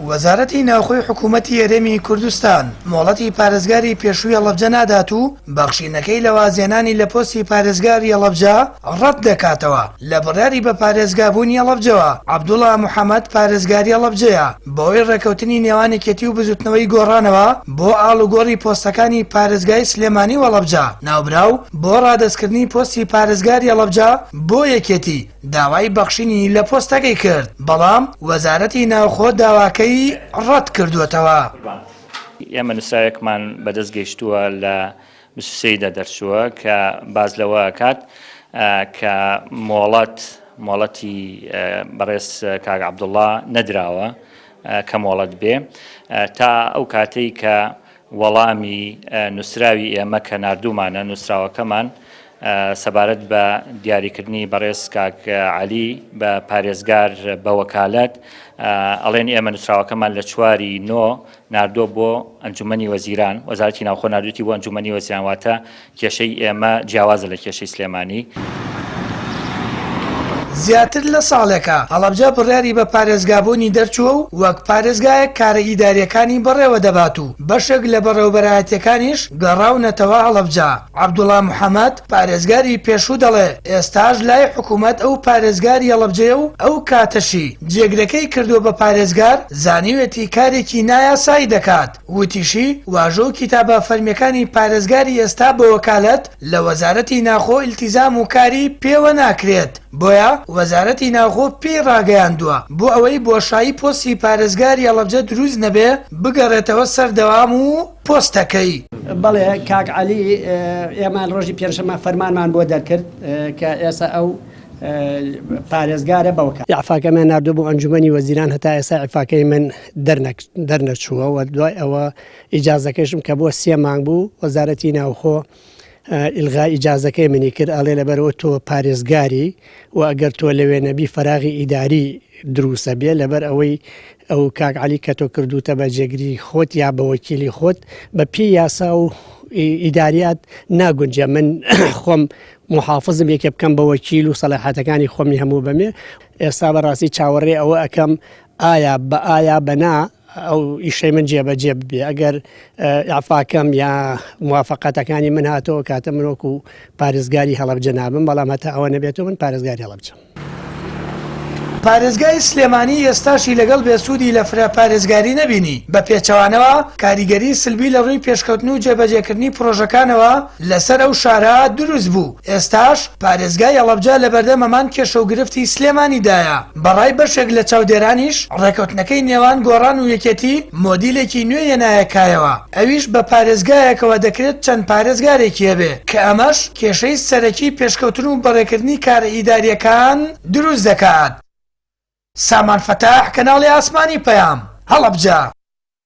وەزارەتی ناوخۆی حکوومەتی هەرێمی کوردستان مۆڵەتی پارێزگاری پێشووی هەڵەبجە نادات و بەخشینەکەی لە وازێنانی لە پۆستی پارێزگاری هەڵەبجە ڕەت دەکاتەوە. لە بڕیاری بە پارێزگابوونی هەڵەبجەوە عەبدوڵڵا موحەممەد پارێزگاری هەڵەبجەیە بەهۆی ڕێکەوتنی نێوانێکێتی و بزوتنەوەی گۆڕانەوە بۆ ئاڵوگۆڕی پۆستەکانی پارێزگای سلێمانی و هەڵەبجە ناوبراو بۆ ڕادەستکردنی پۆستی پارێزگاری هەڵەبجە بۆ یەکێتی داوای بەخشینی لە پۆستەکەی کرد، بەڵام وەزارەتی ناوخۆ داواکەی ڕەت کردووەتەوە. ئێمە نووسراوێکمان بەدەست گەیشتووە لە 23 دەرچووە کە باز لەوە کات کە مۆڵەتی بەڕێز کاک عەبدوڵڵا نەدراوە کە مۆڵەت بێ تا ئەو کاتەی کە وەڵامی نووسراوی ئێمە کە ناردوومانە نووسراوەکەمان سەبارەت بە دیاریکردنی بەڕێز کاک عەلی بە پارێزگار بە وەکالەت ئەڵێن ئێمە نووسراوەکەمان لە 4 نۆ ناردووە بۆ ئەنجومەنی وەزیران، وەزارەتی ناوخۆ ناردووەتی بۆ ئەنجومەنی وەزیران، واتە کێشەی ئێمە جیاوازە لە کێشەی سلێمانی. زیاتر لە ساڵێکە هەڵەبجە بڕیاری بە پارێزگابوونی دەرچووە و وەک پارێزگایەک کارە ئیداریەکانی بەڕێوە دەبات و بەشێک لە بەڕێوەبەرایەتیەکانیش گەڕاونەتەوە هەڵەبجە. عەبدوڵڵا موحەممەد پارێزگاری پێشوو دەڵێ ئێستاش لای حکوومەت ئەو پارێزگاری هەڵەبجەیە و ئەو کاتەشی جێگرەکەی کردووە بە پارێزگار زانیوێتی کارێکی نایاسایی دەکات. وتیشی واژۆ و کتابە فەرمیەکانی پارێزگاری ئێستا بە وەکالەت لە وەزارەتی ناوخۆ ئیلتیزام و کاری پێوە ناکرێت، بۆیە وەزارەتی ناوخۆ پێی ڕاگەیاندووە بۆ ئەوەی بۆشایی پۆستی پارێزگاری هەڵەبجە دروست نەبێ بگەڕێتەوە سەردەوام و پۆستەکەی. بەڵێ کاک عەلی ئێمە ڕۆژی پێنجشەممە فەرمانمان بۆ دەرکرد کە ئێستا ئەو پارێزگارە بەوکە عفاکەمان ناردووە بۆ ئەنجومەنی وەزیران، هەتا ئێستا عفاکەی من دەرنەچووە و دوای ئەوە ئیجازەکەشم کە بۆ 3 مانگ بوو وەزارەتی ناوخۆ ئیلغای ئیجازەکەی منی کرد، ئەڵێ لەبەرەوە تۆ پارێزگاری و ئەگەر تۆ لەوێ نەبی فەراغی ئیداری دروسە بێ لەبەر ئەوەی ئەو کاک عەلی کە تۆ کردوتە بە جێگری خۆت یا بە وەکیلی خۆت بە پێی یاسا و ئیداریات ناگونجە. من خۆم محافظم یەکێ بکەم بە وەکیل و سەلاحەتەکانی خۆمی هەموو بەمێ. ئێستا بەڕاستی چاوەڕێ ئەوە ئەەکەم ئایا بەنا ئەو ئیشەی من جێبەجێ ببێ. ئەگەر عفاکەم یا موافقەتەکانی من هاتەوە کاتە منۆک و پارێزگاری هەڵەبجە نابم، بەڵام هەتا ئەوە نەبێتەوە من پارێزگاری هەڵەبجە. پارێزگای سلێمانی ئێستاشی لەگەڵ بێسوودی لە فرە پارێزگاری نەبینی، بە پێچەوانەوە کاریگەری سلبی لە ڕووی پێشکەوتن و جێبەجێکردنی پرۆژەکانەوە لەسەر ئەو شارە دروست بوو. ئێستاش پارێزگای هەڵەبجە لە بەردەمەمان کێشە و گرفتی سلێمانیدایە. بەڕای بەشێک لە چاودێرانیش ڕێکەوتنەکەی نێوان گۆڕان و یەکێتی مۆدیلێکی نوێ نایەکایەوە، ئەویش بە پارێزگایەکەوە دەکرێت چەند پارێزگارێکی هەبێ کە ئەمەش کێشەی سەرەکی پێشکەوتن و بەڕێکردنی کارە ئیداریەکان دروست دەکات. سامان فەتاح، کەناڵی ئاسمانی پەیام، هەڵەبجە.